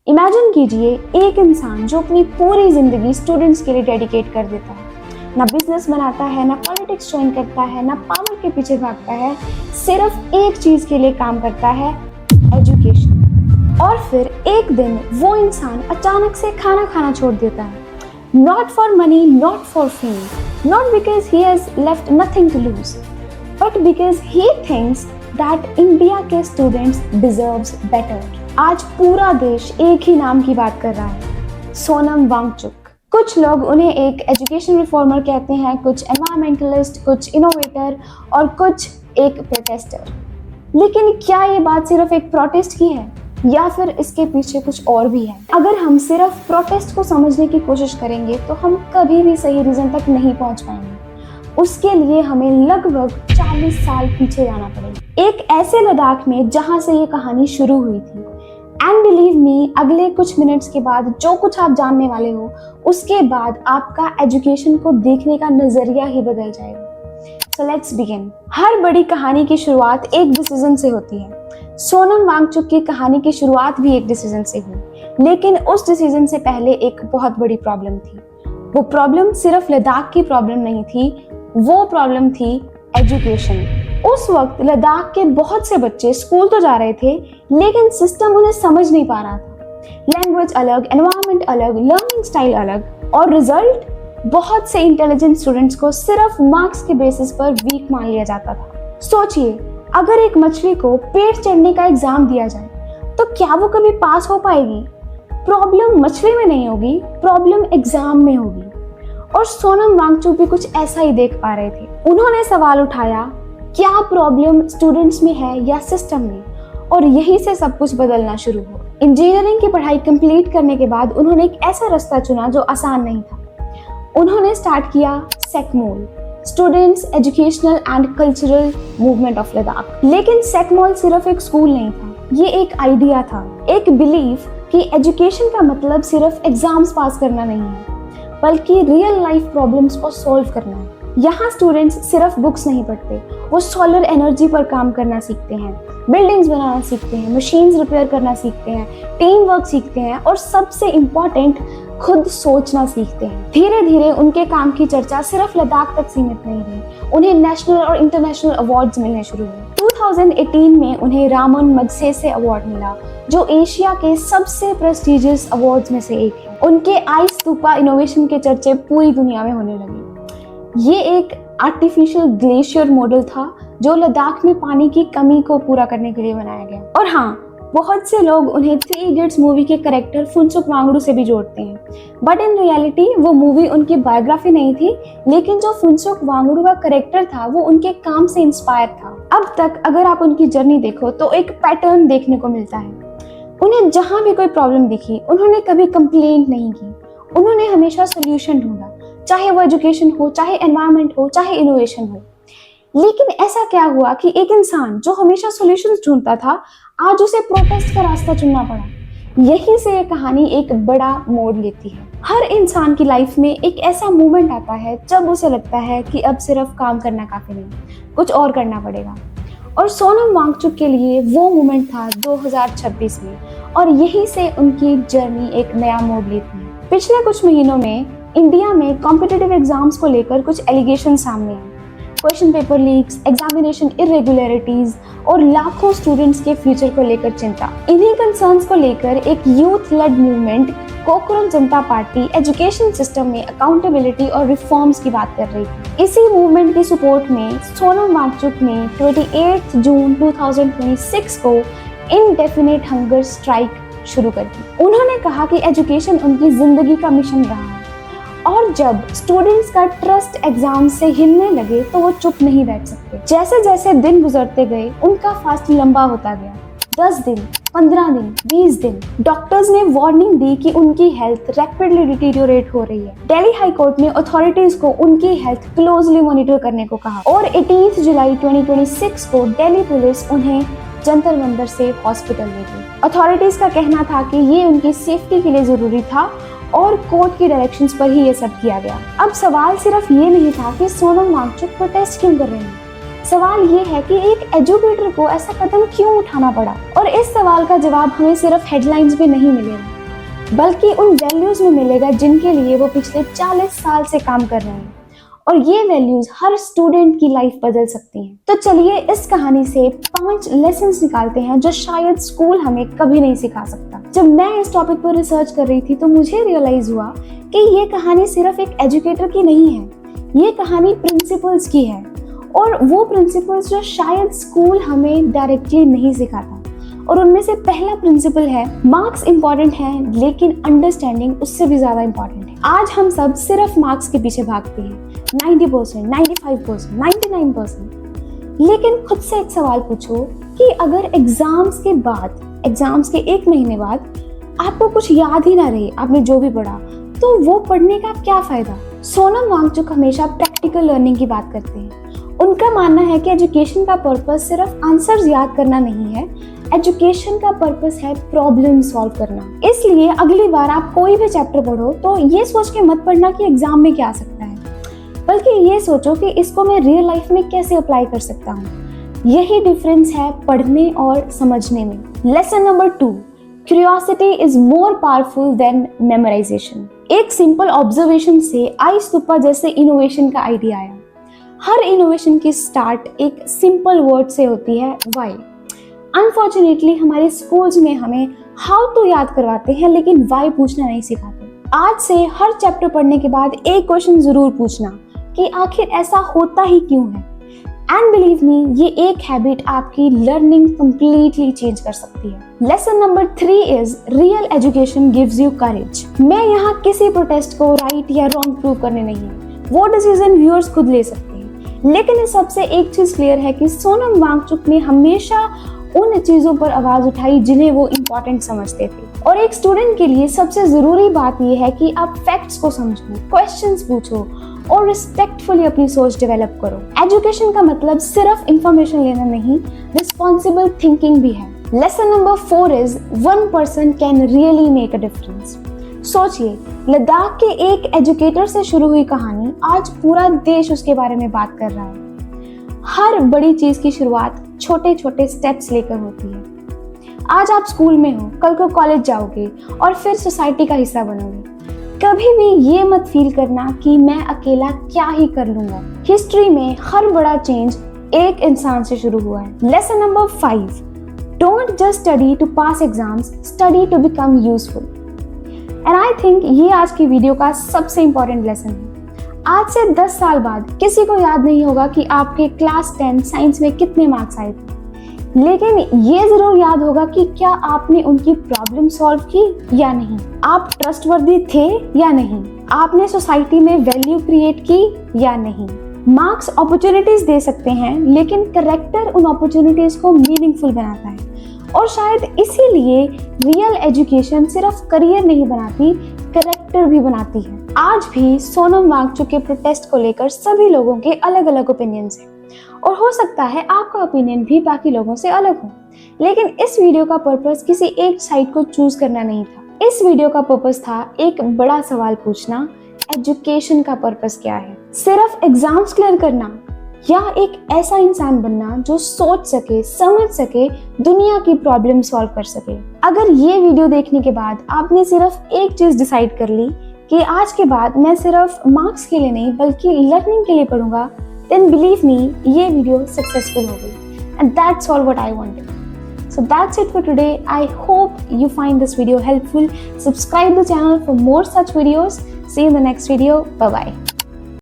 Imagine कीजिए एक इंसान जो अपनी पूरी जिंदगी स्टूडेंट्स के लिए डेडिकेट कर देता है, ना बिजनेस बनाता है, ना पॉलिटिक्स ज्वाइन करता है, ना पावर के पीछे भागता है, सिर्फ एक चीज के लिए काम करता है, एजुकेशन। और फिर एक दिन वो इंसान अचानक से खाना खाना छोड़ देता है, not for money, not for fame, not because he has left nothing to lose, but because he thinks that India के स्टूडेंट्स डिजर्व्स बेटर। आज पूरा देश एक ही नाम की बात कर रहा है, सोनम वांगचुक। कुछ लोग उन्हें एक एजुकेशन रिफॉर्मर कहते हैं, कुछ एनवायरमेंटलिस्ट, कुछ इनोवेटर और कुछ एक प्रोटेस्टर। लेकिन क्या ये बात सिर्फ एक प्रोटेस्ट की है या फिर इसके पीछे कुछ और भी है? अगर हम सिर्फ प्रोटेस्ट को समझने की कोशिश करेंगे तो हम कभी भी सही रीजन तक नहीं पहुंच पाएंगे। उसके लिए हमें लगभग 40 साल पीछे जाना पड़ेगा, एक ऐसे लद्दाख में जहां से ये कहानी शुरू हुई थी। एंड बिलीव मी, अगले कुछ मिनट्स के बाद जो कुछ आप जानने वाले हो उसके बाद आपका एजुकेशन को देखने का नजरिया ही बदल जाएगा। So let's begin. हर बड़ी कहानी की शुरुआत एक डिसीजन से होती है। सोनम वांगचुक की कहानी की शुरुआत भी एक डिसीजन से हुई, लेकिन उस डिसीजन से पहले एक बहुत बड़ी प्रॉब्लम थी। वो प्रॉब्लम सिर्फ लद्दाख की प्रॉब्लम नहीं थी, वो प्रॉब्लम थी एजुकेशन। उस वक्त लद्दाख के बहुत से बच्चे स्कूल तो जा रहे थे, लेकिन सिस्टम उन्हें समझ नहीं पा रहा था। लैंग्वेज अलग, एनवायरनमेंट अलग, लर्निंग स्टाइल अलग, और रिजल्ट बहुत से इंटेलिजेंट स्टूडेंट्स को सिर्फ मार्क्स के बेसिस पर वीक मान लिया जाता था। सोचिए, अगर एक मछली को पेड़ चढ़ने का एग्जाम दिया जाए तो क्या वो कभी पास हो पाएगी? प्रॉब्लम मछली में नहीं होगी, प्रॉब्लम एग्जाम में होगी। और सोनम वांगचुक भी कुछ ऐसा ही देख पा रहे थे। उन्होंने सवाल उठाया, क्या प्रॉब्लम स्टूडेंट्स में है या सिस्टम में? और यहीं से सब कुछ बदलना शुरू हुआ। इंजीनियरिंग की पढ़ाई कंप्लीट करने के बाद उन्होंने एक ऐसा रास्ता चुना जो आसान नहीं था। उन्होंने स्टार्ट किया SECMOL, students educational and cultural movement of Ladakh. लेकिन सेकमोल सिर्फ एक स्कूल नहीं था, ये एक आइडिया था, एक बिलीफ कि एजुकेशन का मतलब सिर्फ एग्जाम्स पास करना नहीं है, बल्कि रियल लाइफ प्रॉब्लम्स को सॉल्व करना है। यहाँ स्टूडेंट्स सिर्फ बुक्स नहीं पढ़ते, वो सोलर एनर्जी पर काम करना सीखते हैं, बिल्डिंग्स बनाना सीखते हैं, मशीन्स रिपेयर करना सीखते हैं, टीम वर्क सीखते हैं और सबसे इम्पोर्टेंट, खुद सोचना सीखते हैं। धीरे धीरे उनके काम की चर्चा सिर्फ लद्दाख तक सीमित नहीं रही, उन्हें नेशनल और इंटरनेशनल अवार्ड्स मिलने शुरू हुए। 2018 में उन्हें रामन मगसेसे अवार्ड मिला, जो एशिया के सबसे प्रेस्टिजियस अवार्ड्स में से एक है। उनके आई स्तूपा इनोवेशन के चर्चे पूरी दुनिया में होने लगे। ये एक आर्टिफिशियल ग्लेशियर मॉडल था जो लद्दाख में पानी की कमी को पूरा करने के लिए बनाया गया। और हाँ, बहुत से लोग उन्हें 3 इडियट्स मूवी के कैरेक्टर फुनसुक वांगडू से भी जोड़ते हैं, बट इन रियलिटी वो मूवी उनकी बायोग्राफी नहीं थी, लेकिन जो फुनसुक वांगडू का कैरेक्टर था वो उनके काम से इंस्पायर था। अब तक अगर आप उनकी जर्नी देखो तो एक पैटर्न देखने को मिलता है। उन्हें जहाँ भी कोई प्रॉब्लम दिखी, उन्होंने कभी कंप्लेंट नहीं की, उन्होंने हमेशा सोल्यूशन ढूंढा, चाहे वो एजुकेशन हो, चाहे एनवायरनमेंट हो, चाहे इनोवेशन हो। लेकिन ऐसा क्या हुआ कि एक इंसान जो हमेशा सॉल्यूशंस ढूंढता था, आज उसे प्रोटेस्ट का रास्ता चुनना पड़ा। यहीं से ये कहानी एक बड़ा मोड़ लेती है। हर इंसान की लाइफ में एक ऐसा मोमेंट आता है जब उसे लगता है कि अब सिर्फ काम करना काफी नहीं, कुछ और करना पड़ेगा। और सोनम वांगचुक के लिए वो मोमेंट था 2026 में, और यहीं से उनकी जर्नी एक नया मोड़ लेती है। पिछले कुछ महीनों में इंडिया में कॉम्पिटिटिव एग्जाम्स को लेकर कुछ एलिगेशन सामने आए। Question paper leaks, examination irregularities और लाखों स्टूडेंट्स के फ्यूचर को लेकर चिंता। इन्हीं कंसर्न्स को लेकर एक यूथ लेड मूवमेंट कोकरोल जनता पार्टी एजुकेशन सिस्टम में अकाउंटेबिलिटी और रिफॉर्म्स की बात कर रही थी। इसी मूवमेंट की सपोर्ट में सोनम वांगचुक ने 28 जून 2026 को इनडेफिनेट हंगर स्ट्राइक शुरू कर दी। उन्होंने कहा कि एजुकेशन उनकी जिंदगी का मिशन रहा है, और जब स्टूडेंट्स का ट्रस्ट एग्जाम से हिलने लगे तो वो चुप नहीं बैठ सकते। जैसे जैसे दिन गुजरते गए उनका फास्ट लंबा होता गया। 10 दिन, 15 दिन, 20 दिन। डॉक्टर्स ने वार्निंग दी कि उनकी हेल्थ रैपिडली डिटीरियोरेट हो रही है। दिल्ली हाई कोर्ट ने अथॉरिटीज को उनकी हेल्थ क्लोजली मॉनिटर करने को कहा, और 18 जुलाई 2026 को दिल्ली पुलिस उन्हें जंतर मंतर से हॉस्पिटल ले गई। अथॉरिटीज का कहना था कि ये उनकी सेफ्टी के लिए जरूरी था, और कोर्ट की डायरेक्शंस पर ही ये सब किया गया। अब सवाल सिर्फ ये नहीं था कि सोनम वांगचुक प्रोटेस्ट क्यों कर रहे हैं, सवाल ये है कि एक एजुकेटर को ऐसा कदम क्यों उठाना पड़ा। और इस सवाल का जवाब हमें सिर्फ हेडलाइंस में नहीं मिलेगा, बल्कि उन वैल्यूज में मिलेगा जिनके लिए वो पिछले 40 साल से काम कर रहे हैं। और ये वैल्यूज हर स्टूडेंट की लाइफ बदल सकती हैं। तो चलिए इस कहानी से 5 लेसन्स निकालते हैं जो शायद स्कूल हमें कभी नहीं सिखा सकता। जब मैं इस टॉपिक पर रिसर्च कर रही थी तो मुझे रियलाइज हुआ कि ये कहानी सिर्फ एक एजुकेटर की नहीं है, ये कहानी प्रिंसिपल्स की है। और वो प्रिंसिपल्स जो शायद स्कूल हमें डायरेक्टली नहीं सिखाता। और उनमें से पहला प्रिंसिपल है, मार्क्स इंपॉर्टेंट हैं लेकिन अंडरस्टैंडिंग उससे भी ज्यादा इंपॉर्टेंट है। आज हम सब सिर्फ मार्क्स के पीछे भागते हैं, 90%, 95%, 99%। लेकिन खुद से एक सवाल पूछो कि अगर एग्जाम्स के बाद, एग्जाम्स के 1 महीने बाद आपको कुछ याद ही ना रहे, आपने जो भी पढ़ा, तो वो पढ़ने का क्या फायदा। सोनम वांगचुक हमेशा प्रैक्टिकल लर्निंग की बात करते हैं। उनका मानना है कि एजुकेशन का पर्पस सिर्फ आंसर्स याद करना नहीं है, एजुकेशन का पर्पस है प्रॉब्लम सॉल्व करना। इसलिए अगली बार आप कोई भी चैप्टर पढ़ो तो ये सोच के मत पढ़ना कि एग्जाम में क्या आ सकता है, बल्कि ये सोचो कि इसको मैं रियल लाइफ में कैसे अप्लाई कर सकता हूँ। यही डिफरेंस है पढ़ने और समझने में। Lesson number 2, curiosity is more powerful than memorisation. एक सिंपल ऑब्जर्वेशन से आई स्तूपा जैसे इनोवेशन का आइडिया आया। हर इनोवेशन की स्टार्ट एक सिंपल वर्ड से होती है, व्हाई। अनफॉर्चुनेटली हमारे स्कूल्स में हमें हाउ तो याद करवाते हैं लेकिन व्हाई पूछना नहीं सिखाते। आज से हर चैप्टर पढ़ने के बाद एक क्वेश्चन जरूर पूछना कि आखिर ऐसा होता ही क्यों है। एंड बिलीव मी, ये एक हैबिट आपकी लर्निंग कंप्लीटली चेंज कर सकती है। Lesson number 3 is real education gives you courage. मैं यहाँ किसी प्रोटेस्ट को राइट या रॉन्ग प्रूव करने नहीं हूँ, वो डिसीजन व्यूअर्स खुद ले सकते हैं। लेकिन इस सबसे एक चीज क्लियर है कि सोनम वांगचुक ने हमेशा उन चीजों पर आवाज उठाई जिन्हें वो इम्पोर्टेंट समझते थे। और एक स्टूडेंट के लिए सबसे जरूरी बात यह है कि आप फैक्ट्स को समझो, क्वेश्चंस पूछो और रिस्पेक्टफुली अपनी सोच डेवलप करो। एजुकेशन का मतलब सिर्फ इंफॉर्मेशन लेना नहीं, रिस्पॉन्सिबल थिंकिंग भी है। Lesson number 4 is 1 person can really make a difference. सोचिए, लद्दाख के एक एजुकेटर से शुरू हुई कहानी आज पूरा देश उसके बारे में बात कर रहा है। हर बड़ी चीज की शुरुआत छोटे छोटे स्टेप्स लेकर होती है। आज आप स्कूल में हो, कल को कॉलेज जाओगे और फिर सोसाइटी का हिस्सा बनोगे। कभी भी ये मत फील करना कि मैं अकेला क्या ही कर लूंगा। हिस्ट्री में हर बड़ा चेंज एक इंसान से शुरू हुआ है। Lesson number 5, don't just study to pass exams, study to become useful. And I think ये आज की वीडियो का सबसे इंपॉर्टेंट लेसन है। आज से 10 साल बाद किसी को याद नहीं होगा कि आपके क्लास 10 साइंस में कितने मार्क्स आए थे, लेकिन ये जरूर याद होगा कि क्या आपने उनकी प्रॉब्लम सॉल्व की या नहीं, आप ट्रस्टवर्दी थे या नहीं, आपने सोसाइटी में वैल्यू क्रिएट की या नहीं। मार्क्स अपॉर्चुनिटीज दे सकते हैं लेकिन कैरेक्टर उन अपॉर्चुनिटीज को मीनिंगफुल बनाता है। और शायद इसीलिए रियल एजुकेशन सिर्फ करियर नहीं बनाती, कैरेक्टर भी बनाती है। आज भी सोनम वांगचुक के प्रोटेस्ट को लेकर सभी लोगों के अलग अलग ओपिनियंस हैं और हो सकता है आपका ओपिनियन भी बाकी लोगों से अलग हो। लेकिन इस वीडियो का पर्पस किसी एक साइड को चूज करना नहीं था। इस वीडियो का पर्पस था एक बड़ा सवाल पूछना, एजुकेशन का पर्पस क्या है? सिर्फ एग्जाम्स क्लियर करना या एक ऐसा इंसान बनना जो सोच सके, समझ सके, दुनिया की प्रॉब्लम सॉल्व कर सके। अगर ये वीडियो देखने के बाद आपने सिर्फ एक चीज डिसाइड कर ली कि आज के बाद मैं सिर्फ मार्क्स के लिए नहीं बल्कि लर्निंग के लिए पढ़ूंगा, then believe me, ये वीडियो सक्सेसफुल हो गई। And that's all what I wanted. So that's it for today. I hope you find this video helpful. Subscribe the channel for more such videos. See you in the next video. Bye bye.